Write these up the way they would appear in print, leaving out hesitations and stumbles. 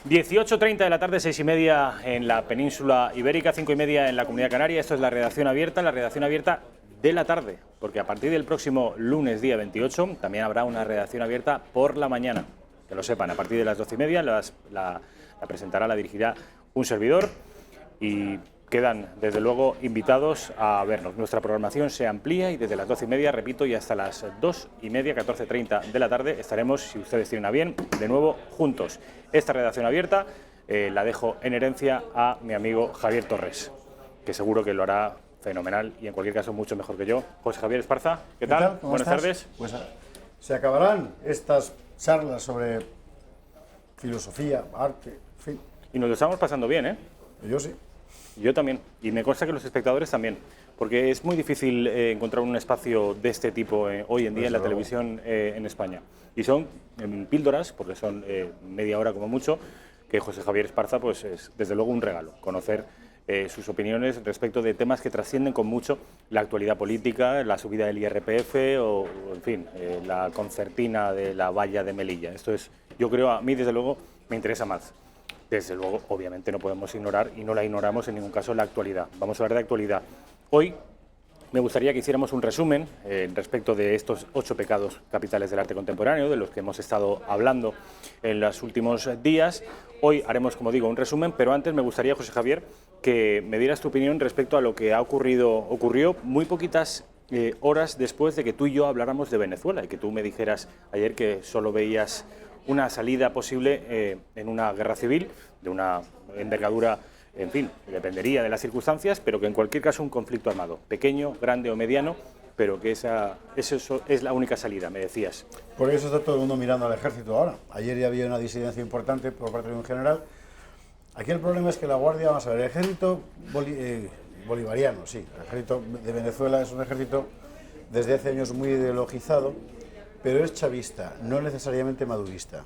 18:30 de la tarde, 6:30 en la península ibérica, 5:30 en la Comunidad Canaria. Esto es la redacción abierta de la tarde, porque a partir del próximo lunes, día 28, también habrá una redacción abierta por la mañana. Que lo sepan, a partir de las 12:30 la presentará, la dirigirá un servidor y quedan, desde luego, invitados a vernos. Nuestra programación se amplía y desde las 12:30, repito, y hasta las 2:30, 14:30 de la tarde, estaremos, si ustedes tienen a bien, de nuevo juntos. Esta redacción abierta la dejo en herencia a mi amigo Javier Torres, que seguro que lo hará fenomenal y en cualquier caso mucho mejor que yo. José Javier Esparza, ¿qué tal? ¿Cómo Buenas estás? tardes. Pues se acabarán estas charlas sobre filosofía, arte, en fin. Y nos lo estamos pasando bien, ¿eh? Yo sí. Yo también, y me consta que los espectadores también, porque es muy difícil encontrar un espacio de este tipo hoy en día en la televisión en España. Y son píldoras, porque son media hora como mucho, que José Javier Esparza pues es desde luego un regalo, conocer sus opiniones respecto de temas que trascienden con mucho la actualidad política, la subida del IRPF o en fin, la concertina de la valla de Melilla. Esto es, yo creo, a mí desde luego me interesa más. Desde luego, obviamente no podemos ignorar, y no la ignoramos en ningún caso, la actualidad. Vamos a hablar de actualidad. Hoy me gustaría que hiciéramos un resumen respecto de estos 8 pecados capitales del arte contemporáneo, de los que hemos estado hablando en los últimos días. Hoy haremos, como digo, un resumen, pero antes me gustaría, José Javier, que me dieras tu opinión respecto a lo que ocurrió muy poquitas horas después de que tú y yo habláramos de Venezuela, y que tú me dijeras ayer que solo veías una salida posible en una guerra civil, de una envergadura, en fin, dependería de las circunstancias, pero que en cualquier caso un conflicto armado, pequeño, grande o mediano, pero que eso es la única salida, me decías. Por eso está todo el mundo mirando al ejército ahora. Ayer ya había una disidencia importante por parte de un general. Aquí el problema es que la Guardia, vamos a ver, el ejército bolivariano, sí, el ejército de Venezuela es un ejército desde hace años muy ideologizado, pero es chavista, no necesariamente madurista.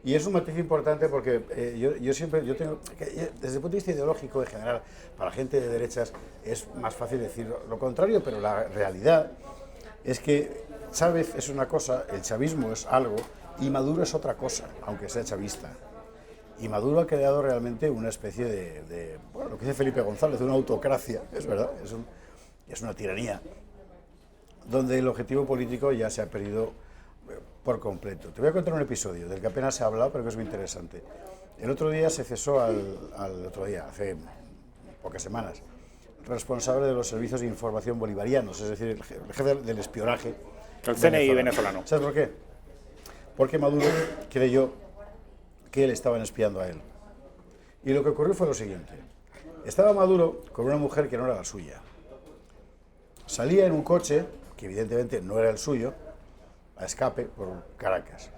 Y es un matiz importante porque yo tengo, desde el punto de vista ideológico en general, para la gente de derechas es más fácil decir lo contrario, pero la realidad es que Chávez es una cosa, el chavismo es algo y Maduro es otra cosa, aunque sea chavista. Y Maduro ha creado realmente una especie de bueno, lo que dice Felipe González, de una autocracia, es verdad, es una tiranía, donde el objetivo político ya se ha perdido por completo. Te voy a contar un episodio del que apenas se ha hablado, pero que es muy interesante. El otro día se cesó hace pocas semanas, responsable de los servicios de información bolivarianos, es decir, el jefe del espionaje. El CNI venezolano. ¿Sabes por qué? Porque Maduro creyó que le estaban espiando a él. Y lo que ocurrió fue lo siguiente. Estaba Maduro con una mujer que no era la suya. Salía en un coche, que evidentemente no era el suyo, a escape por Caracas.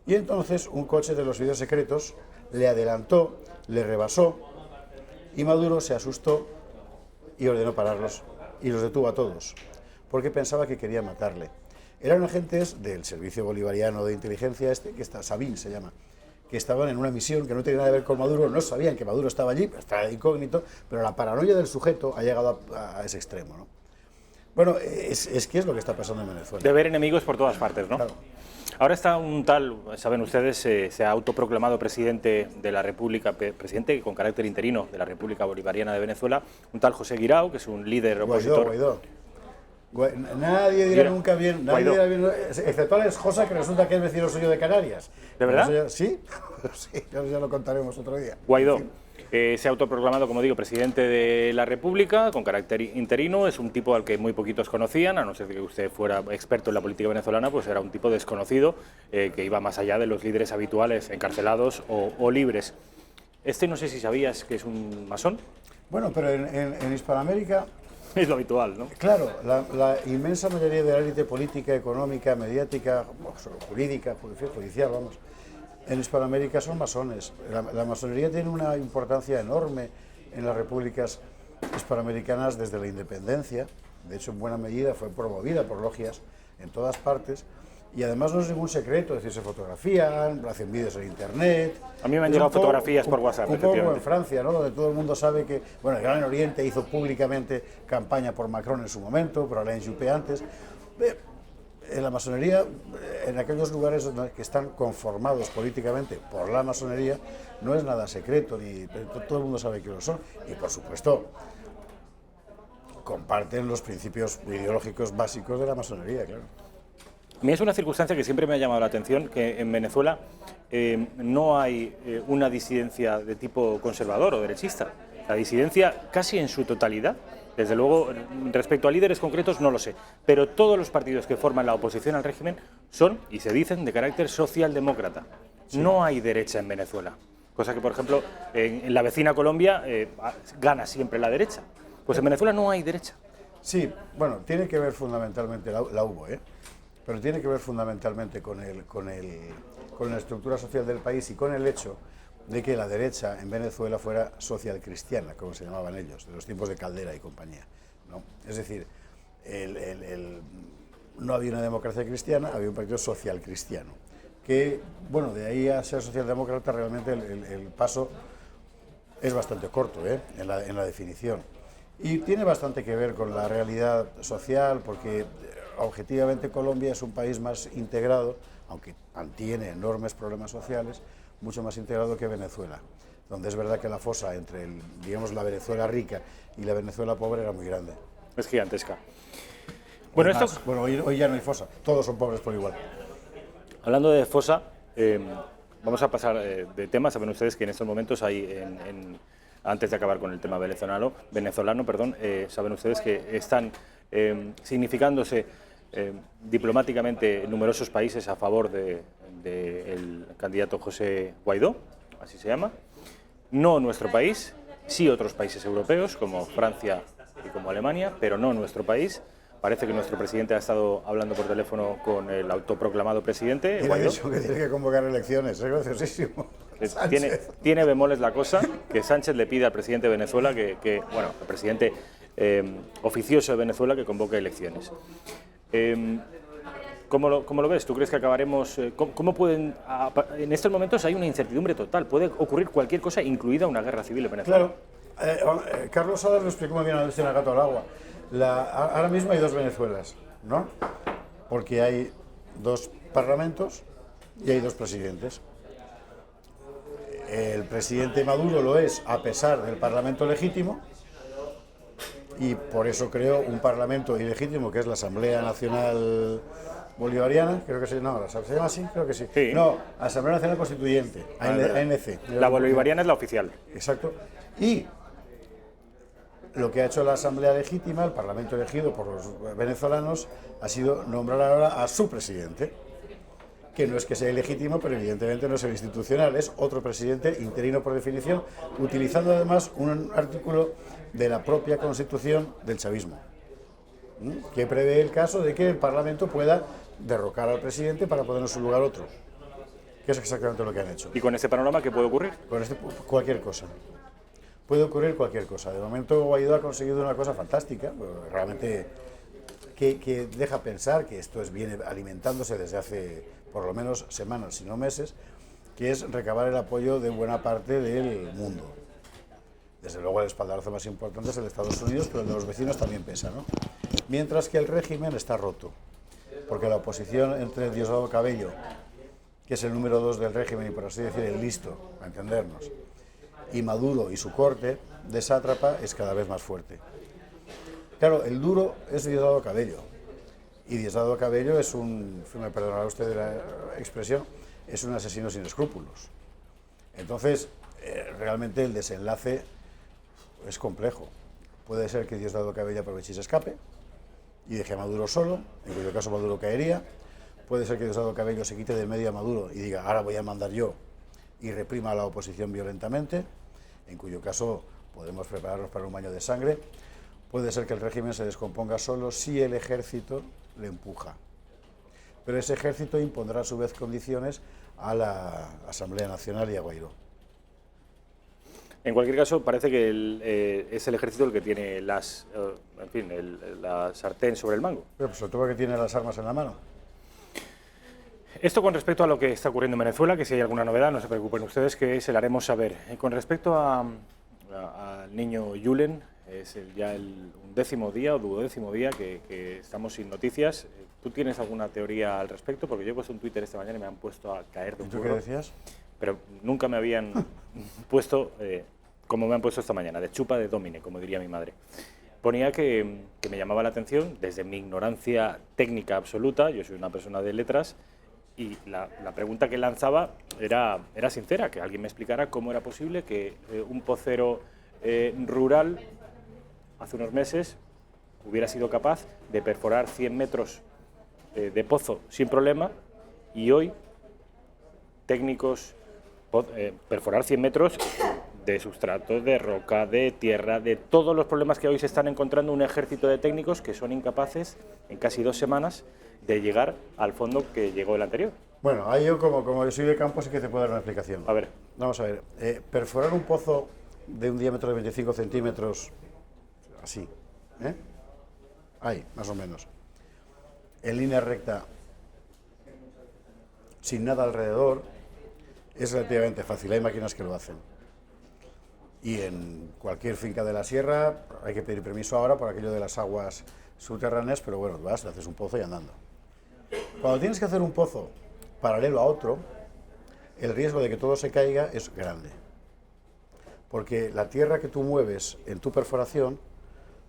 Y entonces un coche de los servicios secretos le adelantó, le rebasó, y Maduro se asustó y ordenó pararlos y los detuvo a todos, porque pensaba que quería matarle. Eran agentes del Servicio Bolivariano de Inteligencia que está, Sabin se llama, que estaban en una misión que no tenía nada que ver con Maduro, no sabían que Maduro estaba allí, estaba de incógnito, pero la paranoia del sujeto ha llegado a ese extremo, ¿no? Bueno, es que es lo que está pasando en Venezuela. De ver enemigos por todas partes, ¿no? Claro. Ahora está un tal, saben ustedes, se ha autoproclamado presidente de la República, presidente con carácter interino de la República Bolivariana de Venezuela, un tal José Guirao, que es un líder opositor. Guaidó. Nadie dirá nunca bien, nadie dirá bien, excepto Alex Josa, que resulta que es vecino suyo de Canarias. ¿De verdad? Sí, sí, ya lo contaremos otro día. Guaidó. Se ha autoproclamado, como digo, presidente de la República, con carácter interino. Es un tipo al que muy poquitos conocían, a no ser que usted fuera experto en la política venezolana, pues era un tipo desconocido, que iba más allá de los líderes habituales, encarcelados o libres. No sé si sabías que es un masón. Bueno, pero en Hispanoamérica... Es lo habitual, ¿no? Claro, la inmensa mayoría de la élite política, económica, mediática, jurídica, judicial, vamos, en Hispanoamérica son masones. La masonería tiene una importancia enorme en las repúblicas hispanoamericanas desde la independencia. De hecho, en buena medida fue promovida por logias en todas partes. Y además no es ningún secreto, es decir, se fotografían, hacen vídeos en internet. A mí me han llegado fotografías por WhatsApp, un poco como en Francia, ¿no? Donde todo el mundo sabe que, bueno, el Gran Oriente hizo públicamente campaña por Macron en su momento, por Alain Juppé antes. en la masonería, en aquellos lugares que están conformados políticamente por la masonería, no es nada secreto, ni todo el mundo sabe que lo son, y por supuesto comparten los principios ideológicos básicos de la masonería, claro. A mí es una circunstancia que siempre me ha llamado la atención, que en Venezuela no hay una disidencia de tipo conservador o derechista. La disidencia casi en su totalidad, desde luego respecto a líderes concretos no lo sé, pero todos los partidos que forman la oposición al régimen son, y se dicen, de carácter socialdemócrata. Sí. No hay derecha en Venezuela, cosa que, por ejemplo, en la vecina Colombia gana siempre la derecha. Pues en Venezuela no hay derecha. Sí, bueno, tiene que ver fundamentalmente, la hubo, pero tiene que ver fundamentalmente con la estructura social del país y con el hecho de que la derecha en Venezuela fuera social cristiana, como se llamaban ellos, de los tiempos de Caldera y compañía, ¿no? Es decir, no había una democracia cristiana, había un partido social cristiano, que, bueno, de ahí a ser socialdemócrata realmente el paso es bastante corto, en la definición. Y tiene bastante que ver con la realidad social, porque objetivamente Colombia es un país más integrado, aunque tiene enormes problemas sociales, mucho más integrado que Venezuela, donde es verdad que la fosa entre, digamos, la Venezuela rica y la Venezuela pobre era muy grande. Es gigantesca. Bueno, hoy ya no hay fosa, todos son pobres por igual. Hablando de fosa, vamos a pasar de tema. Saben ustedes que en estos momentos hay, antes de acabar con el tema venezolano, saben ustedes que están significándose diplomáticamente numerosos países a favor del candidato José Guaidó, así se llama. No nuestro país, sí otros países europeos como Francia y como Alemania, pero no nuestro país. Parece que nuestro presidente ha estado hablando por teléfono con el autoproclamado presidente Guaidó. Ha dicho que tiene que convocar elecciones, es graciosísimo. Tiene bemoles la cosa, que Sánchez le pide al presidente de Venezuela bueno, al presidente oficioso de Venezuela que convoque elecciones. ¿Cómo lo ves? ¿Tú crees que acabaremos? ¿Cómo pueden? En estos momentos hay una incertidumbre total. Puede ocurrir cualquier cosa, incluida una guerra civil en Venezuela. Claro. Carlos Salas lo explicó muy bien a veces en El gato al agua. Ahora mismo hay dos Venezuelas, ¿no? Porque hay dos parlamentos y hay dos presidentes. El presidente Maduro lo es a pesar del parlamento legítimo, y por eso creó un parlamento ilegítimo que es la Asamblea Nacional Bolivariana, creo que se llama así, creo que sí. Sí. No, Asamblea Nacional Constituyente, ANC. La bolivariana es la oficial. Exacto. Y lo que ha hecho la Asamblea Legítima, el Parlamento elegido por los venezolanos, ha sido nombrar ahora a su presidente, que no es que sea ilegítimo, pero evidentemente no es el institucional, es otro presidente interino por definición, utilizando además un artículo de la propia Constitución del chavismo, que prevé el caso de que el Parlamento pueda derrocar al presidente para poner en su lugar otro, que es exactamente lo que han hecho. ¿Y con este panorama qué puede ocurrir? Con cualquier cosa. Puede ocurrir cualquier cosa. De momento Guaidó ha conseguido una cosa fantástica, realmente que deja pensar que esto viene alimentándose desde hace por lo menos semanas, si no meses, que es recabar el apoyo de buena parte del mundo. Desde luego el espaldarazo más importante es el de Estados Unidos, pero el de los vecinos también pesa, ¿no? Mientras que el régimen está roto, porque la oposición entre Diosdado Cabello, que es el número 2 del régimen y por así decir el listo, para entendernos, y Maduro y su corte de sátrapa es cada vez más fuerte. Claro, el duro es Diosdado Cabello, y Diosdado Cabello es me perdonará usted la expresión, es un asesino sin escrúpulos. Entonces, realmente el desenlace es complejo. Puede ser que Diosdado Cabello aproveche y se escape y deje a Maduro solo, en cuyo caso Maduro caería. Puede ser que Diosdado Cabello se quite del medio a Maduro y diga, ahora voy a mandar yo, y reprima a la oposición violentamente, en cuyo caso podemos prepararnos para un baño de sangre. Puede ser que el régimen se descomponga solo si el ejército le empuja. Pero ese ejército impondrá a su vez condiciones a la Asamblea Nacional y a Guaidó. En cualquier caso, parece que es el ejército el que tiene la sartén sobre el mango. Pero sobre todo que tiene las armas en la mano. Esto con respecto a lo que está ocurriendo en Venezuela, que si hay alguna novedad, no se preocupen ustedes, que se la haremos saber. Con respecto al niño Julen, es ya el 11º día o 12º día que estamos sin noticias. ¿Tú tienes alguna teoría al respecto? Porque yo he puesto un Twitter esta mañana y me han puesto a caer de un ¿Y tú qué burro. decías? Pero nunca me habían puesto, como me han puesto esta mañana, de chupa de Domine, como diría mi madre. Ponía que me llamaba la atención, desde mi ignorancia técnica absoluta, yo soy una persona de letras, y la pregunta que lanzaba era sincera, que alguien me explicara cómo era posible que un pocero rural, hace unos meses, hubiera sido capaz de perforar 100 metros de pozo sin problema, y hoy técnicos perforar 100 metros de sustrato, de roca, de tierra, de todos los problemas que hoy se están encontrando un ejército de técnicos que son incapaces en casi 2 semanas de llegar al fondo que llegó el anterior. Bueno, ahí yo como yo soy de campo sí que te puedo dar una explicación. A ver. Vamos a ver, perforar un pozo de un diámetro de 25 centímetros, así, ahí, más o menos, en línea recta, sin nada alrededor, es relativamente fácil, hay máquinas que lo hacen. Y en cualquier finca de la sierra hay que pedir permiso ahora por aquello de las aguas subterráneas, pero bueno, vas, le haces un pozo y andando. Cuando tienes que hacer un pozo paralelo a otro, el riesgo de que todo se caiga es grande. Porque la tierra que tú mueves en tu perforación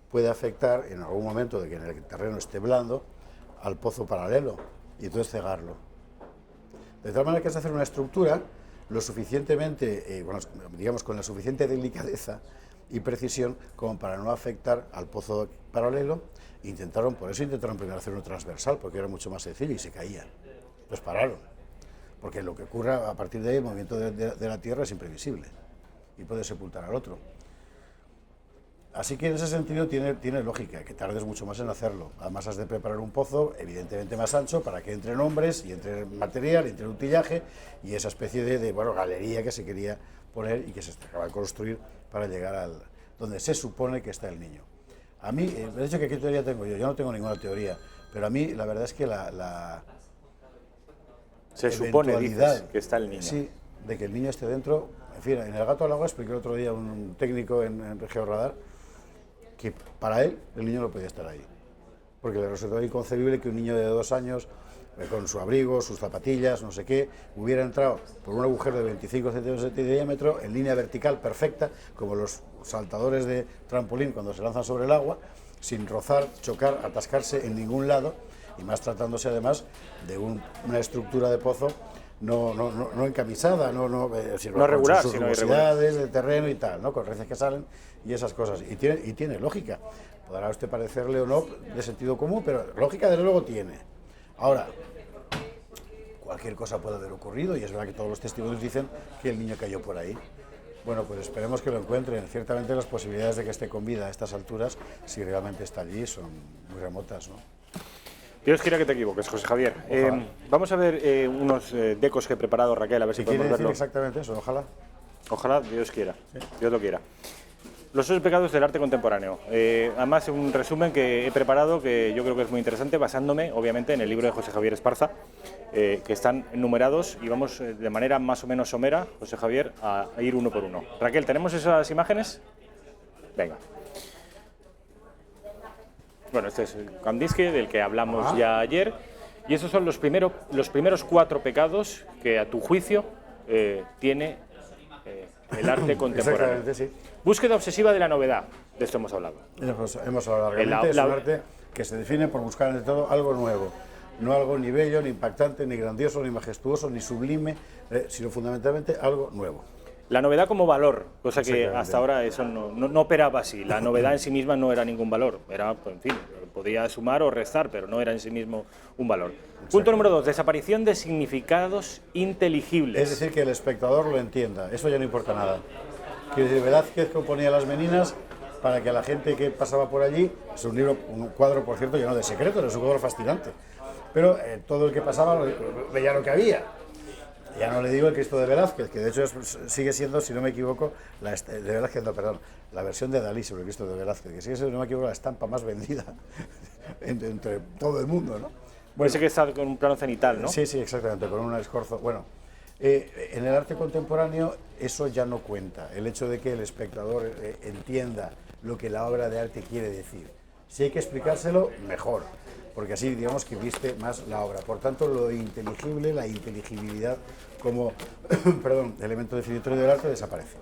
puede afectar en algún momento de que en el terreno esté blando al pozo paralelo y entonces cegarlo. De tal manera que has de hacer una estructura lo suficientemente, digamos, con la suficiente delicadeza y precisión como para no afectar al pozo paralelo. Por eso intentaron primero hacer uno transversal, porque era mucho más sencillo y se caían. Pues pararon, porque lo que ocurra a partir de ahí, el movimiento de la tierra es imprevisible y puede sepultar al otro. Así que en ese sentido tiene lógica, que tardes mucho más en hacerlo. Además has de preparar un pozo evidentemente más ancho para que entren hombres y entre material, entre utillaje y esa especie de galería que se quería poner y que se acaba de construir para llegar donde se supone que está el niño. A mí, me he dicho que qué teoría tengo yo no tengo ninguna teoría, pero a mí la verdad es que se supone, dices, que está el niño. Sí, de que el niño esté dentro. En fin, en El gato al agua expliqué el otro día un técnico en Georradar que para él el niño no podía estar ahí, porque le resultaba inconcebible que un niño de 2 años, con su abrigo, sus zapatillas, no sé qué, hubiera entrado por un agujero de 25 centímetros de diámetro, en línea vertical perfecta, como los saltadores de trampolín cuando se lanzan sobre el agua, sin rozar, chocar, atascarse en ningún lado, y más tratándose además de una estructura de pozo no encamisada, no regular, sus sino rugosidades de terreno y tal, ¿no? Con reces que salen y esas cosas. Y tiene lógica. Podrá a usted parecerle o no de sentido común, pero lógica desde luego tiene. Ahora, cualquier cosa puede haber ocurrido y es verdad que todos los testigos dicen que el niño cayó por ahí. Bueno, pues esperemos que lo encuentren. Ciertamente las posibilidades de que esté con vida a estas alturas, si realmente está allí, son muy remotas, ¿no? Dios quiera que te equivoques, José Javier. Vamos a ver unos decos que he preparado, Raquel, a ver si podemos verlo. Exactamente eso, ojalá. Ojalá, Dios quiera, sí. Dios lo quiera. Los 8 pecados del arte contemporáneo. Además, un resumen que he preparado que yo creo que es muy interesante, basándome, obviamente, en el libro de José Javier Esparza, que están numerados y vamos de manera más o menos somera, José Javier, a ir uno por uno. Raquel, ¿tenemos esas imágenes? Venga. Bueno, este es el Kandinsky, del que hablamos ya ayer, y esos son los primeros 4 pecados que, a tu juicio, tiene el arte contemporáneo. Exactamente, sí. Búsqueda obsesiva de la novedad, de esto hemos hablado. Hemos hablado largamente, es un arte que se define por buscar ante todo algo nuevo, no algo ni bello, ni impactante, ni grandioso, ni majestuoso, ni sublime, sino fundamentalmente algo nuevo. La novedad como valor, cosa que hasta ahora eso no operaba así. La novedad en sí misma no era ningún valor, era, en fin, podía sumar o restar, pero no era en sí mismo un valor. Punto número 2, desaparición de significados inteligibles. Es decir, que el espectador lo entienda, eso ya no importa nada. Quiero decir, Velázquez componía Las Meninas para que la gente que pasaba por allí, es un cuadro, por cierto, lleno de secretos, es un cuadro fascinante, pero todo el que pasaba veía lo que había. Ya no le digo el Cristo de Velázquez, que de hecho sigue siendo, si no me equivoco, la versión de Dalí sobre el Cristo de Velázquez, que sigue siendo, si no me equivoco, la estampa más vendida entre todo el mundo, ¿no? Bueno, ese que está con un plano cenital, ¿no? Sí, exactamente, con un escorzo. Bueno, en el arte contemporáneo eso ya no cuenta, el hecho de que el espectador entienda lo que la obra de arte quiere decir. Si hay que explicárselo, mejor. porque así digamos que viste más la obra. Por tanto, lo inteligible, la inteligibilidad como perdón, elemento definitorio del arte desaparece.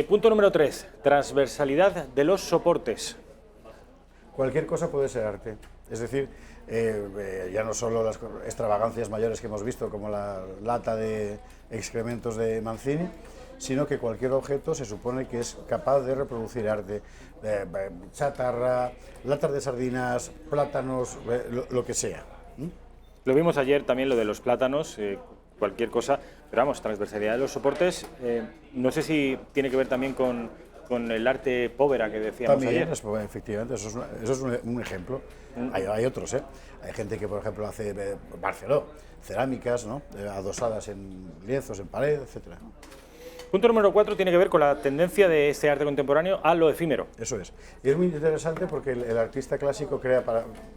Punto número 3, transversalidad de los soportes. Cualquier cosa puede ser arte, es decir, ya no solo las extravagancias mayores que hemos visto, como la lata de excrementos de Manzini, sino que cualquier objeto se supone que es capaz de reproducir arte, chatarra, latas de sardinas, plátanos, lo que sea. Lo vimos ayer también, lo de los plátanos, cualquier cosa, pero vamos, transversalidad de los soportes, no sé si tiene que ver también con el arte povera que decíamos también, ayer. efectivamente, eso es un ejemplo. Hay otros, ¿eh? Hay gente que, por ejemplo, hace Barceló, cerámicas, ¿no? Adosadas en lienzos, en pared, etcétera. Punto número 4 tiene que ver con la tendencia de este arte contemporáneo a lo efímero. Eso es. Y es muy interesante porque el artista clásico crea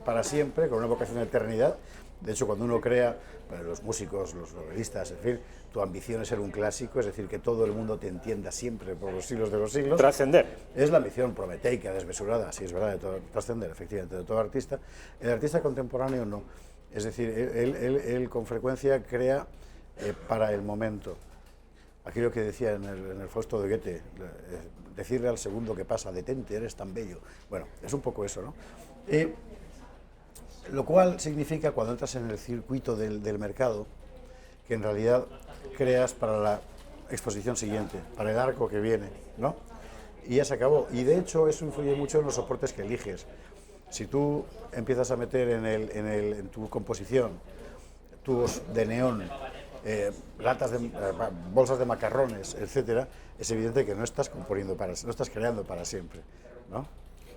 para siempre, con una vocación de eternidad. De hecho, cuando uno crea, los músicos, los novelistas, en fin, tu ambición es ser un clásico, es decir, que todo el mundo te entienda siempre por los siglos de los siglos. Trascender. Es la ambición prometeica, desmesurada, sí es verdad, de todo, trascender, efectivamente, de todo artista. El artista contemporáneo no. Es decir, él con frecuencia crea para el momento. Aquello que decía en el Fausto de Goethe, decirle al segundo que pasa, detente, eres tan bello. Bueno, es un poco eso, ¿no? Lo cual significa, cuando entras en el circuito del mercado, que en realidad creas para la exposición siguiente, para el arco que viene, ¿no? Y ya se acabó. Y de hecho eso influye mucho en los soportes que eliges. Si tú empiezas a meter en tu composición tubos de neón, bolsas de macarrones, etcétera, es evidente que no estás no estás creando para siempre, ¿no?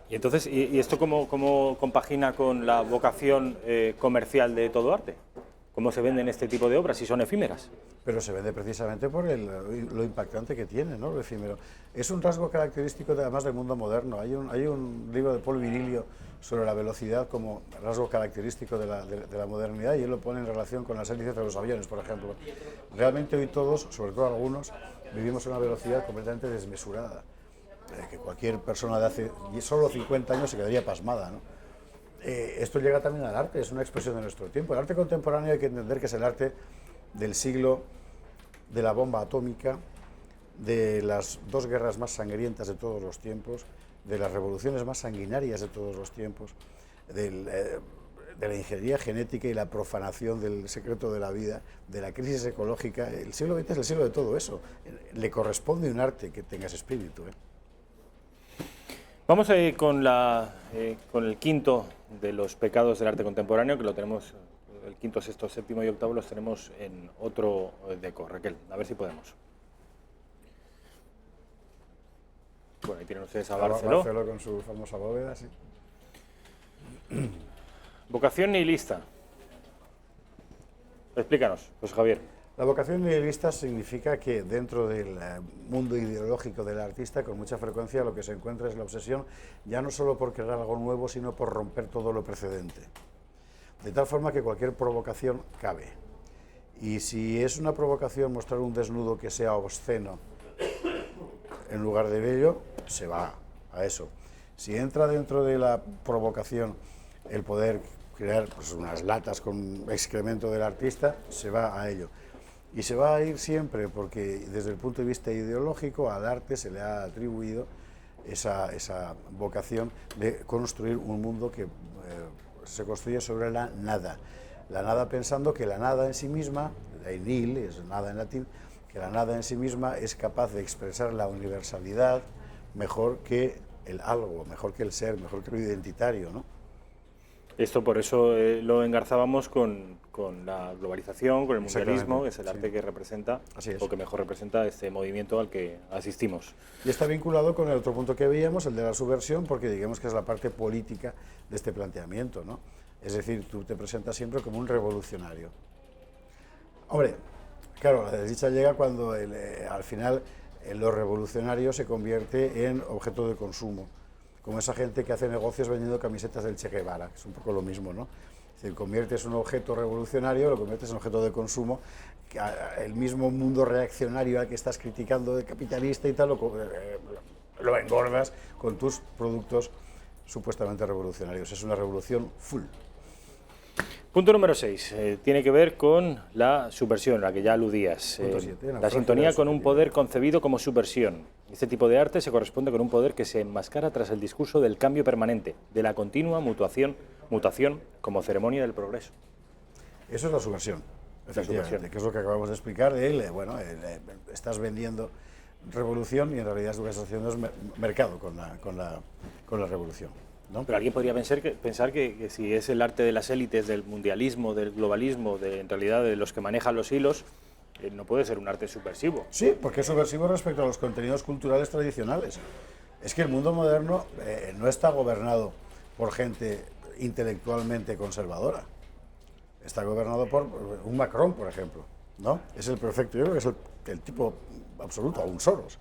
Y entonces, ¿y esto cómo compagina con la vocación comercial de todo arte? ¿Cómo se venden este tipo de obras si son efímeras? Pero se vende precisamente por lo impactante que tiene, ¿no? Lo efímero. Es un rasgo característico además del mundo moderno. Hay un libro de Paul Virilio sobre la velocidad como rasgo característico de la modernidad, y él lo pone en relación con las hélices de los aviones, por ejemplo. Realmente hoy todos, sobre todo algunos, vivimos a una velocidad completamente desmesurada, que cualquier persona de hace solo 50 años se quedaría pasmada, ¿no? Esto llega también al arte, es una expresión de nuestro tiempo. El arte contemporáneo hay que entender que es el arte del siglo de la bomba atómica, de las dos guerras más sangrientas de todos los tiempos, de las revoluciones más sanguinarias de todos los tiempos, de la ingeniería genética y la profanación del secreto de la vida, de la crisis ecológica. El siglo XX es el siglo de todo eso. Le corresponde un arte que tenga ese espíritu, ¿eh? Vamos con el quinto de los pecados del arte contemporáneo, que lo tenemos, el quinto, sexto, séptimo y octavo los tenemos en otro deco. Raquel, a ver si podemos. Bueno, ahí tienen ustedes a Barceló. Barceló con su famosa bóveda, sí. Vocación nihilista. Explícanos, José Javier. La vocación nihilista significa que dentro del mundo ideológico del artista, con mucha frecuencia lo que se encuentra es la obsesión, ya no solo por crear algo nuevo, sino por romper todo lo precedente. De tal forma que cualquier provocación cabe. Y si es una provocación mostrar un desnudo que sea obsceno en lugar de bello, se va a eso. Si entra dentro de la provocación el poder crear pues, unas latas con excremento del artista, se va a ello. Y se va a ir siempre porque desde el punto de vista ideológico al arte se le ha atribuido esa vocación de construir un mundo que se construye sobre la nada pensando que la nada en sí misma, el nihil es nada en latín, que la nada en sí misma es capaz de expresar la universalidad mejor que el algo, mejor que el ser, mejor que lo identitario, ¿no? Esto por eso lo engarzábamos con la globalización, con el mundialismo, que es el arte que representa, o que mejor representa este movimiento al que asistimos. Y está vinculado con el otro punto que veíamos, el de la subversión, porque digamos que es la parte política de este planteamiento, ¿no? Es decir, tú te presentas siempre como un revolucionario. Hombre, claro, la desdicha llega cuando al final lo revolucionario se convierte en objeto de consumo, como esa gente que hace negocios vendiendo camisetas del Che Guevara, que es un poco lo mismo, ¿no? Es decir, conviertes un objeto revolucionario, lo conviertes en objeto de consumo, que el mismo mundo reaccionario al que estás criticando, de capitalista y tal, lo engordas con tus productos supuestamente revolucionarios. Es una revolución full. Punto número 6. Tiene que ver con la subversión, a la que ya aludías. Punto 7, la sintonía con un poder concebido como subversión. Este tipo de arte se corresponde con un poder que se enmascara tras el discurso del cambio permanente, de la continua mutación como ceremonia del progreso. Eso es la subversión, efectivamente, que es lo que acabamos de explicar de él. Estás vendiendo revolución y en realidad lo que estás haciendo es mercado con la revolución, ¿no? Pero alguien podría pensar que si es el arte de las élites, del mundialismo, del globalismo, en realidad de los que manejan los hilos, no puede ser un arte subversivo. Sí, porque es subversivo respecto a los contenidos culturales tradicionales. Es que el mundo moderno no está gobernado por gente intelectualmente conservadora. Está gobernado por un Macron, por ejemplo, ¿no? Es el perfecto, yo creo que es el tipo absoluto, un Soros.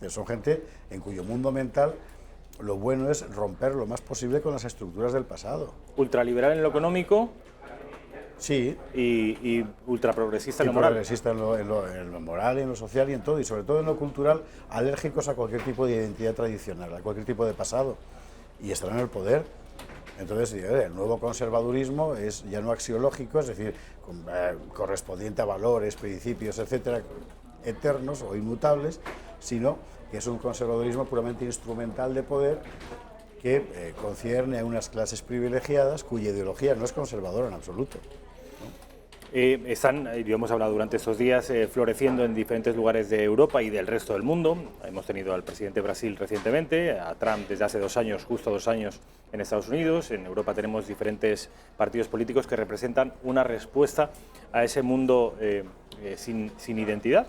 Son gente en cuyo mundo mental lo bueno es romper lo más posible con las estructuras del pasado. Ultraliberal en lo económico. Sí. Y ultraprogresista en lo moral. Progresista en lo moral, en lo social y en todo, y sobre todo en lo cultural, alérgicos a cualquier tipo de identidad tradicional, a cualquier tipo de pasado, y están en el poder. Entonces, el nuevo conservadurismo es ya no axiológico, es decir, correspondiente a valores, principios, etcétera, eternos o inmutables, sino que es un conservadurismo puramente instrumental de poder que concierne a unas clases privilegiadas cuya ideología no es conservadora en absoluto. Están, y hemos hablado durante estos días, floreciendo en diferentes lugares de Europa y del resto del mundo. Hemos tenido al presidente de Brasil recientemente, a Trump desde hace 2 años, justo 2 años en Estados Unidos. En Europa tenemos diferentes partidos políticos que representan una respuesta a ese mundo sin identidad.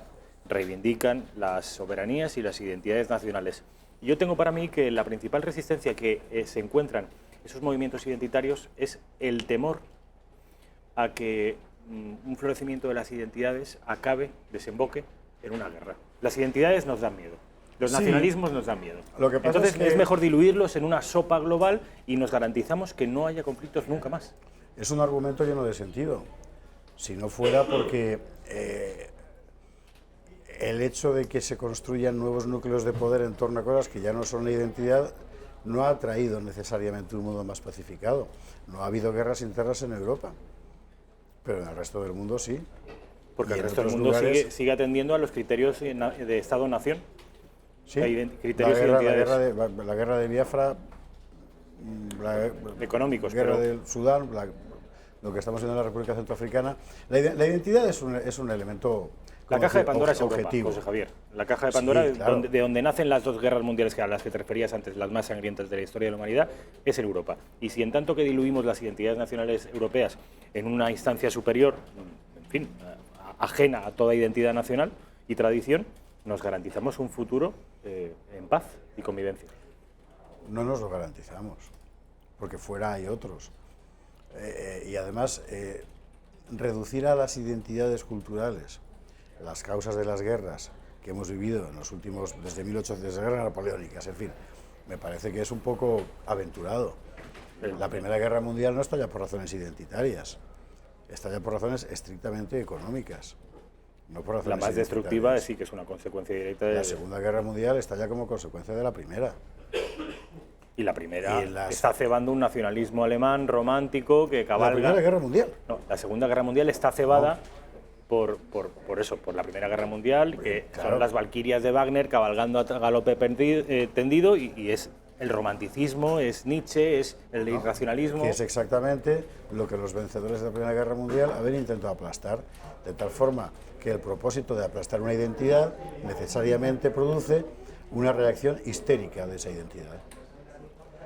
Reivindican las soberanías y las identidades nacionales. Y yo tengo para mí que la principal resistencia que se encuentran esos movimientos identitarios es el temor a que un florecimiento de las identidades desemboque en una guerra. Las identidades nos dan miedo, los nacionalismos nos dan miedo. Lo que pasa Entonces es mejor diluirlos en una sopa global y nos garantizamos que no haya conflictos nunca más. Es un argumento lleno de sentido, si no fuera porque el hecho de que se construyan nuevos núcleos de poder en torno a cosas que ya no son la identidad no ha traído necesariamente un mundo más pacificado. No ha habido guerras internas en Europa, pero en el resto del mundo sí. Porque el resto del mundo sigue atendiendo a los criterios de Estado-Nación. Sí, criterios la guerra de Biafra, económicos, la guerra del Sudán, lo que estamos viendo en la República Centroafricana. La identidad es un elemento. La caja de Pandora es Europa, objetivo. José Javier. La caja de Pandora, sí, claro. de donde nacen las 2 guerras mundiales a las que te referías antes, las más sangrientas de la historia de la humanidad, es en Europa. Y si en tanto que diluimos las identidades nacionales europeas en una instancia superior, en fin, ajena a toda identidad nacional y tradición, nos garantizamos un futuro en paz y convivencia. No nos lo garantizamos, porque fuera hay otros. Y además, reducir a las identidades culturales las causas de las guerras que hemos vivido en los últimos, desde 1800, desde guerras napoleónicas, en fin, me parece que es un poco aventurado. La Primera Guerra Mundial no estalla por razones identitarias, estalla por razones estrictamente económicas. No por razones la más destructiva sí que es una consecuencia directa de... La Segunda Guerra Mundial estalla como consecuencia de la Primera. Y la primera está cebando un nacionalismo alemán romántico que cabalga... ¿La Primera Guerra Mundial? No, la Segunda Guerra Mundial está cebada por la Primera Guerra Mundial, que claro, son las valquirias de Wagner cabalgando a galope tendido, y es el romanticismo, es Nietzsche, es el irracionalismo. Que es exactamente lo que los vencedores de la Primera Guerra Mundial habían intentado aplastar, de tal forma que el propósito de aplastar una identidad necesariamente produce una reacción histérica de esa identidad.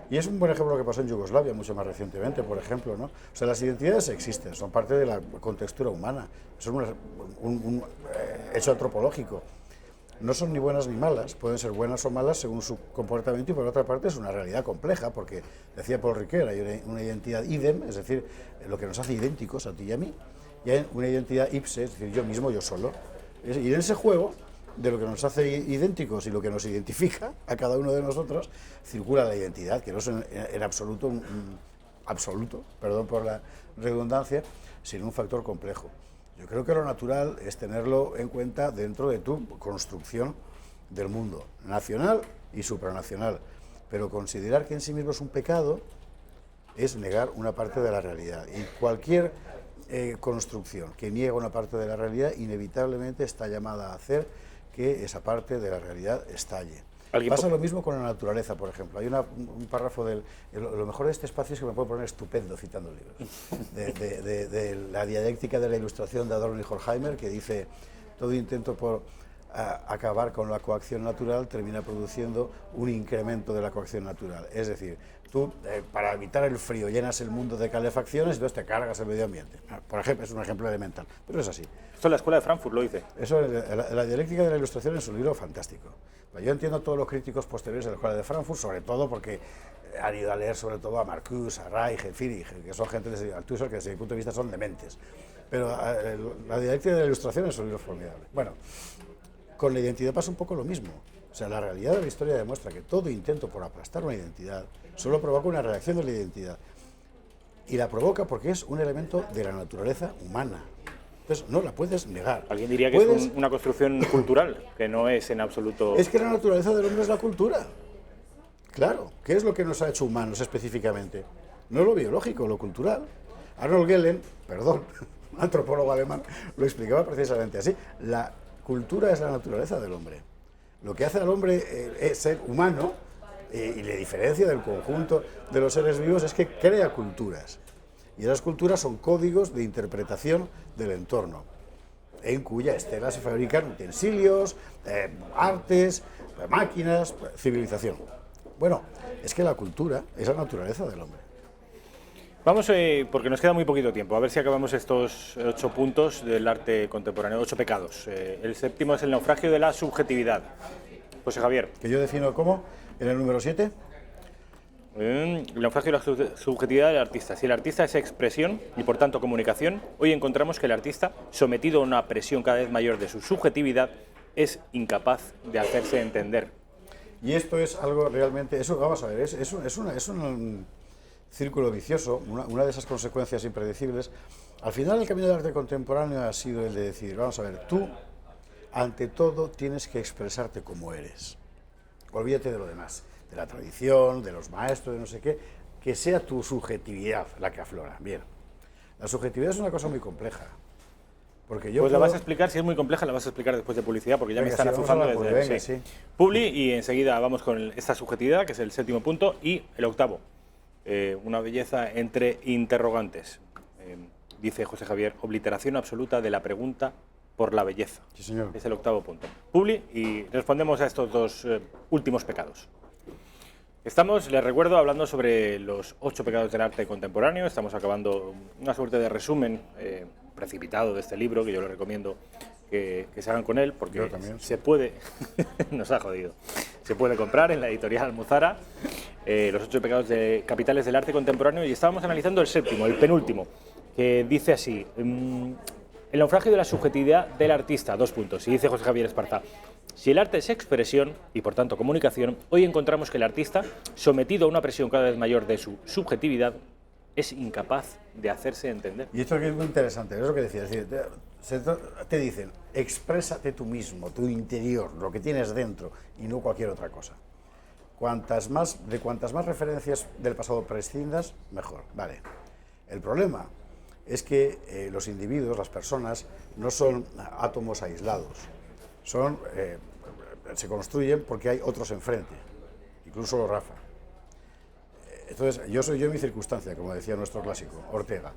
Y es un buen ejemplo lo que pasó en Yugoslavia mucho más recientemente, por ejemplo, ¿no? O sea, las identidades existen, son parte de la contextura humana, son un hecho antropológico. No son ni buenas ni malas, pueden ser buenas o malas según su comportamiento, y por otra parte es una realidad compleja, porque decía Paul Ricoeur, hay una identidad idem, es decir, lo que nos hace idénticos a ti y a mí, y hay una identidad ipse, es decir, yo mismo, yo solo. Y en ese juego de lo que nos hace idénticos y lo que nos identifica a cada uno de nosotros, circula la identidad, que no es en absoluto, perdón por la redundancia, sino un factor complejo. Yo creo que lo natural es tenerlo en cuenta dentro de tu construcción del mundo, nacional y supranacional. pero considerar que en sí mismo es un pecado es negar una parte de la realidad. Y cualquier construcción que niega una parte de la realidad inevitablemente está llamada a hacer que esa parte de la realidad estalle. Pasa lo mismo con la naturaleza, por ejemplo. Hay un párrafo lo mejor de este espacio es que me puedo poner estupendo citando libros. De la dialéctica de la ilustración de Adorno y Horkheimer, que dice: todo intento por acabar con la coacción natural termina produciendo un incremento de la coacción natural. Es decir, tú para evitar el frío llenas el mundo de calefacciones y entonces te cargas el medio ambiente. Por ejemplo, es un ejemplo elemental, pero es así. Esto en la Escuela de Frankfurt lo dice. Eso, la dialéctica de la ilustración es un libro fantástico. Yo entiendo a todos los críticos posteriores de la Escuela de Frankfurt, sobre todo porque han ido a leer sobre todo a Marcuse, a Reich, en fin, que son gente de Althusser que desde mi punto de vista son dementes. Pero la dialéctica de la ilustración es un libro formidable. Bueno, con la identidad pasa un poco lo mismo. O sea, la realidad de la historia demuestra que todo intento por aplastar una identidad solo provoca una reacción de la identidad. Y la provoca porque es un elemento de la naturaleza humana. Entonces, no la puedes negar. Alguien diría que es una construcción cultural, que no es en absoluto... Es que la naturaleza del hombre es la cultura. Claro, ¿qué es lo que nos ha hecho humanos específicamente? No lo biológico, lo cultural. Arnold Gehlen, un antropólogo alemán, lo explicaba precisamente así. La cultura es la naturaleza del hombre. Lo que hace al hombre es ser humano y le diferencia del conjunto de los seres vivos es que crea culturas. Y esas culturas son códigos de interpretación del entorno, en cuya estela se fabrican utensilios, artes, máquinas, civilización. Bueno, es que la cultura es la naturaleza del hombre. Vamos, porque nos queda muy poquito tiempo, a ver si acabamos estos 8 puntos del arte contemporáneo, 8 pecados. El séptimo es el naufragio de la subjetividad. José Javier. Que yo defino como, en el número 7. El naufragio de la subjetividad del artista. Si el artista es expresión y por tanto comunicación, hoy encontramos que el artista, sometido a una presión cada vez mayor de su subjetividad, es incapaz de hacerse entender. Y esto es algo realmente, eso vamos a ver, es un círculo vicioso, una de esas consecuencias impredecibles. Al final el camino del arte contemporáneo ha sido el de decir, vamos a ver, tú ante todo tienes que expresarte como eres. Olvídate de lo demás, de la tradición, de los maestros, de no sé qué, que sea tu subjetividad la que aflora. Bien, la subjetividad es una cosa muy compleja. Porque yo la vas a explicar, si es muy compleja la vas a explicar después de publicidad, porque ya me están azuzando desde... Sí. Publi, y enseguida vamos con esta subjetividad, que es el séptimo punto, y el octavo, una belleza entre interrogantes. Dice José Javier, obliteración absoluta de la pregunta por la belleza. Sí, señor. Es el octavo punto. Publi, y respondemos a estos dos últimos pecados. Estamos, les recuerdo, hablando sobre los 8 pecados del arte contemporáneo. Estamos acabando una suerte de resumen precipitado de este libro, que yo les recomiendo que se hagan con él, porque se puede, nos ha jodido, se puede comprar en la editorial Almuzara, los 8 pecados capitales del arte contemporáneo, y estábamos analizando el séptimo, el penúltimo, que dice así, el naufragio de la subjetividad del artista, 2 puntos, y dice José Javier Esparza, si el arte es expresión y por tanto comunicación, hoy encontramos que el artista, sometido a una presión cada vez mayor de su subjetividad, es incapaz de hacerse entender. Y esto que es muy interesante, es lo que decía, es decir, te dicen, exprésate tú mismo, tu interior, lo que tienes dentro y no cualquier otra cosa. Cuantas más referencias del pasado prescindas, mejor. Vale. El problema es que los individuos, las personas, no son átomos aislados. Se construyen porque hay otros enfrente, incluso Rafa. Entonces, yo soy yo en mi circunstancia, como decía nuestro clásico, Ortega.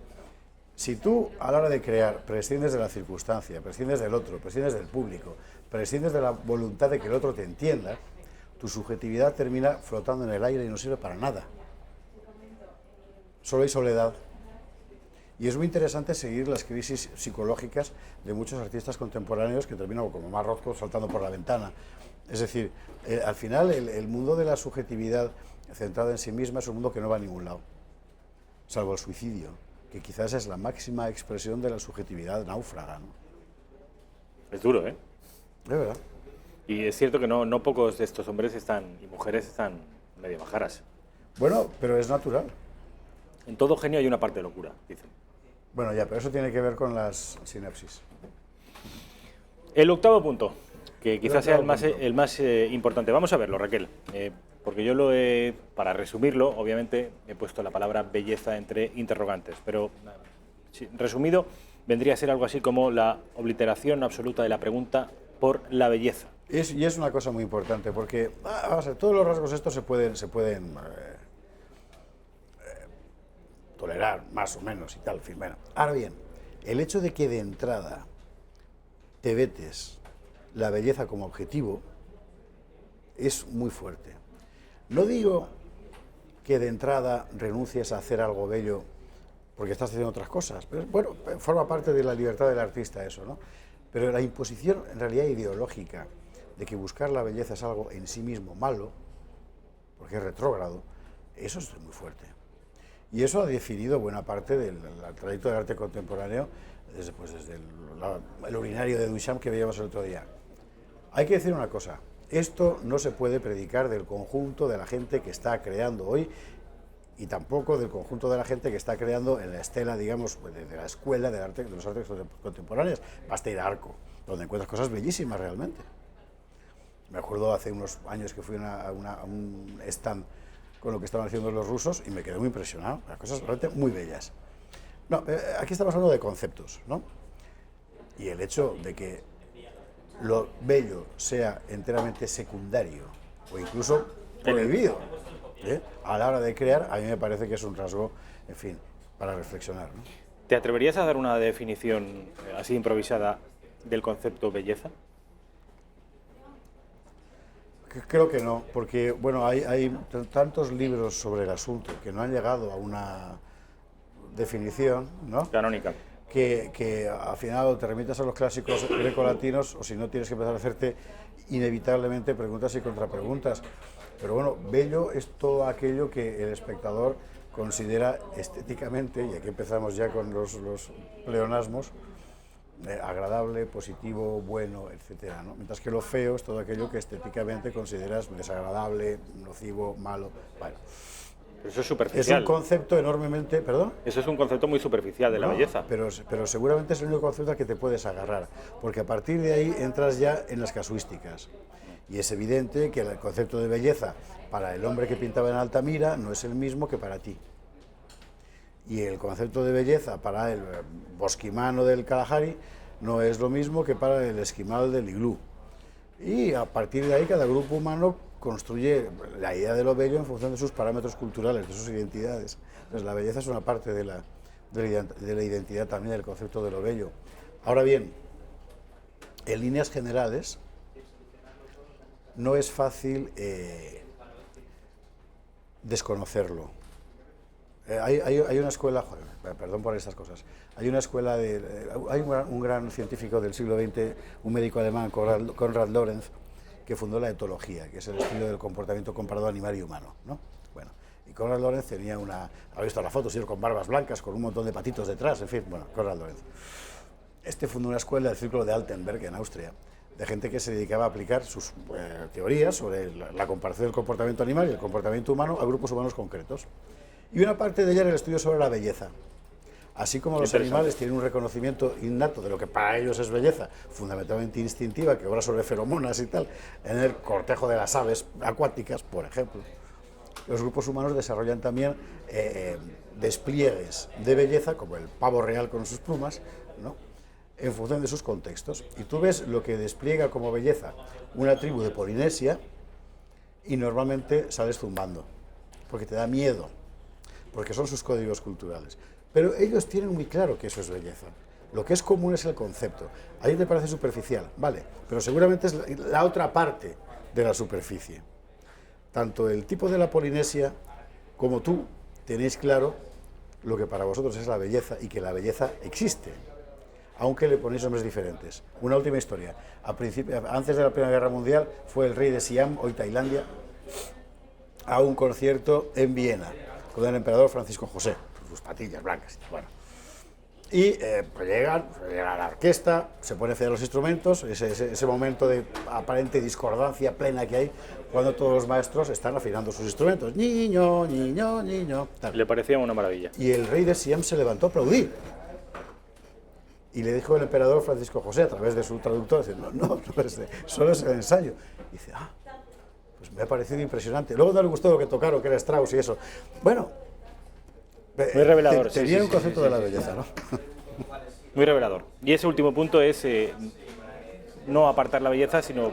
Si tú, a la hora de crear, prescindes de la circunstancia, prescindes del otro, prescindes del público, prescindes de la voluntad de que el otro te entienda, tu subjetividad termina flotando en el aire y no sirve para nada. Solo hay soledad. Y es muy interesante seguir las crisis psicológicas de muchos artistas contemporáneos que terminan como más Rothko saltando por la ventana. Es decir, al final el mundo de la subjetividad centrada en sí misma es un mundo que no va a ningún lado, salvo el suicidio, que quizás es la máxima expresión de la subjetividad náufraga, ¿no? Es duro, ¿eh? Es verdad. Y es cierto que no pocos de estos hombres y mujeres están medio majaras. Bueno, pero es natural. En todo genio hay una parte de locura, dicen. Bueno, ya, pero eso tiene que ver con las sinapsis. El octavo punto, que quizás sea el más importante. Vamos a verlo, Raquel. porque yo para resumirlo, obviamente he puesto la palabra belleza entre interrogantes, pero resumido vendría a ser algo así como la obliteración absoluta de la pregunta por la belleza. Y es una cosa muy importante, porque todos los rasgos estos se pueden tolerar, más o menos y tal, en fin. Bueno, ahora bien, el hecho de que de entrada te vetes la belleza como objetivo es muy fuerte. No digo que de entrada renuncies a hacer algo bello porque estás haciendo otras cosas, pero bueno, forma parte de la libertad del artista eso, ¿no? Pero la imposición en realidad ideológica de que buscar la belleza es algo en sí mismo malo, porque es retrógrado, eso es muy fuerte. Y eso ha definido buena parte del trayecto del arte contemporáneo desde el urinario de Duchamp que veíamos el otro día. Hay que decir una cosa, esto no se puede predicar del conjunto de la gente que está creando hoy y tampoco del conjunto de la gente que está creando en la estela, digamos, de la escuela del arte, de los artes contemporáneos. Basta ir a Arco, donde encuentras cosas bellísimas realmente. Me acuerdo hace unos años que fui a un stand con lo que estaban haciendo los rusos y me quedé muy impresionado, las cosas realmente muy bellas. No, aquí estamos hablando de conceptos, ¿no? Y el hecho de que lo bello sea enteramente secundario o incluso prohibido a la hora de crear, a mí me parece que es un rasgo, en fin, para reflexionar, ¿no? ¿Te atreverías a dar una definición así improvisada del concepto belleza? Creo que no, porque bueno, hay tantos libros sobre el asunto que no han llegado a una definición, ¿no? Canónica. Que al final te remitas a los clásicos grecolatinos o si no tienes que empezar a hacerte inevitablemente preguntas y contrapreguntas. Pero bueno, bello es todo aquello que el espectador considera estéticamente, y aquí empezamos ya con los pleonasmos, agradable, positivo, bueno, etcétera, ¿no? Mientras que lo feo es todo aquello que estéticamente consideras desagradable, nocivo, malo. Bueno, pero eso es superficial. Es un concepto enormemente, ¿perdón? Eso es un concepto muy superficial de la belleza. Pero seguramente es el único concepto al que te puedes agarrar, porque a partir de ahí entras ya en las casuísticas. Y es evidente que el concepto de belleza para el hombre que pintaba en Altamira no es el mismo que para ti. Y el concepto de belleza para el bosquimano del Kalahari no es lo mismo que para el esquimal del iglú. Y a partir de ahí cada grupo humano construye la idea de lo bello en función de sus parámetros culturales, de sus identidades. Entonces la belleza es una parte de la identidad también del concepto de lo bello. Ahora bien, en líneas generales no es fácil desconocerlo. Hay una escuela, perdón por estas cosas, hay una escuela hay un gran científico del siglo XX, un médico alemán, Konrad Lorenz, que fundó la etología, que es el estudio del comportamiento comparado animal y humano, ¿no? Bueno, y Konrad Lorenz tenía ¿ha visto la foto? Sí, con barbas blancas, con un montón de patitos detrás, en fin, bueno, Konrad Lorenz. Fundó una escuela del Círculo de Altenberg, en Austria, de gente que se dedicaba a aplicar sus teorías sobre la comparación del comportamiento animal y el comportamiento humano a grupos humanos concretos. Y una parte de ella era el estudio sobre la belleza. Así como los animales tienen un reconocimiento innato de lo que para ellos es belleza, fundamentalmente instintiva, que obra sobre feromonas y tal, en el cortejo de las aves acuáticas, por ejemplo, los grupos humanos desarrollan también despliegues de belleza, como el pavo real con sus plumas, ¿no?, en función de sus contextos. Y tú ves lo que despliega como belleza una tribu de Polinesia y normalmente sales zumbando, porque te da miedo, porque son sus códigos culturales. Pero ellos tienen muy claro que eso es belleza. Lo que es común es el concepto. A ti te parece superficial, vale, pero seguramente es la otra parte de la superficie. Tanto el tipo de la Polinesia como tú tenéis claro lo que para vosotros es la belleza y que la belleza existe, aunque le ponéis nombres diferentes. Una última historia. Antes de la Primera Guerra Mundial fue el rey de Siam, hoy Tailandia, a un concierto en Viena con el emperador Francisco José, sus patillas blancas. Bueno. Y pues llega la orquesta, se pone a hacer los instrumentos, ese momento de aparente discordancia plena que hay cuando todos los maestros están afinando sus instrumentos. Niño, niño, niño. Tal. Le parecía una maravilla. Y el rey de Siam se levantó a aplaudir. Y le dijo el emperador Francisco José, a través de su traductor, dice, no, solo es el ensayo. Y dice, Pues me ha parecido impresionante. Luego no le gustó lo que tocaron, que era Strauss y eso. Bueno, muy revelador. Tenía un concepto de la belleza, ¿no? Muy revelador. Y ese último punto es no apartar la belleza, sino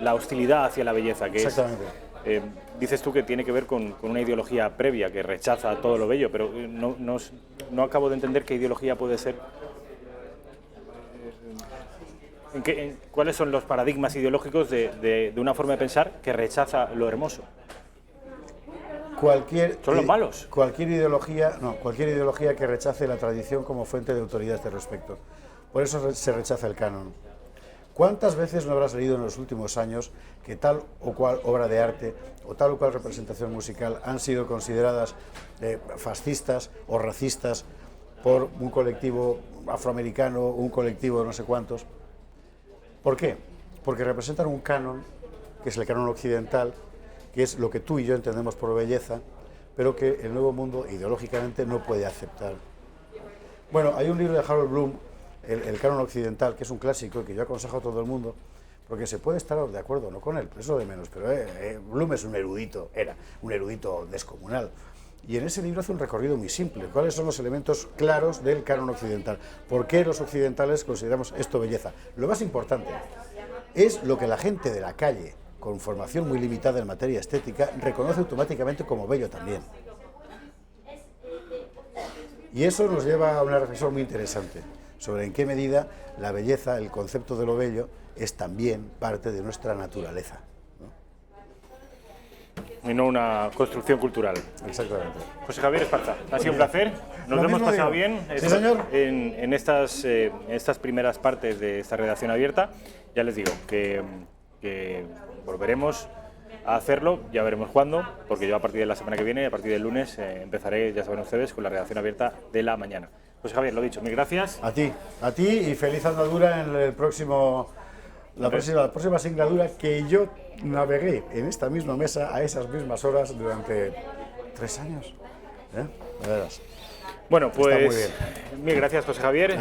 la hostilidad hacia la belleza, que exactamente. Dices tú que tiene que ver con una ideología previa que rechaza todo lo bello, pero no acabo de entender qué ideología puede ser. ¿Cuáles son los paradigmas ideológicos de una forma de pensar que rechaza lo hermoso? Son los malos. Cualquier ideología que rechace la tradición como fuente de autoridad a este respecto. Por eso se rechaza el canon. ¿Cuántas veces no habrás leído en los últimos años que tal o cual obra de arte o tal o cual representación musical han sido consideradas fascistas o racistas por un colectivo afroamericano, un colectivo no sé cuántos? ¿Por qué? Porque representan un canon, que es el canon occidental, que es lo que tú y yo entendemos por belleza, pero que el nuevo mundo ideológicamente no puede aceptar. Bueno, hay un libro de Harold Bloom, el canon occidental, que es un clásico que yo aconsejo a todo el mundo, porque se puede estar de acuerdo o no con él, eso de menos, pero Bloom es un erudito, era un erudito descomunal. Y en ese libro hace un recorrido muy simple. ¿Cuáles son los elementos claros del canon occidental? ¿Por qué los occidentales consideramos esto belleza? Lo más importante es lo que la gente de la calle, con formación muy limitada en materia estética, reconoce automáticamente como bello también. Y eso nos lleva a una reflexión muy interesante sobre en qué medida la belleza, el concepto de lo bello, es también parte de nuestra naturaleza, ¿no? Y no una construcción cultural. Exactamente. José Javier Esparza, ha sido un placer. Nos lo hemos pasado bien. Sí, señor. En estas primeras partes de esta redacción abierta. Ya les digo que volveremos a hacerlo, ya veremos cuándo, porque yo a partir de la semana que viene, a partir del lunes, empezaré, ya saben ustedes, con la redacción abierta de la mañana. José Javier, lo dicho, mil gracias. A ti y feliz andadura en la próxima singladura, que yo navegué en esta misma mesa a esas mismas horas durante 3 años. Ya verás. Bueno, pues Está muy bien. Mil gracias, José Javier.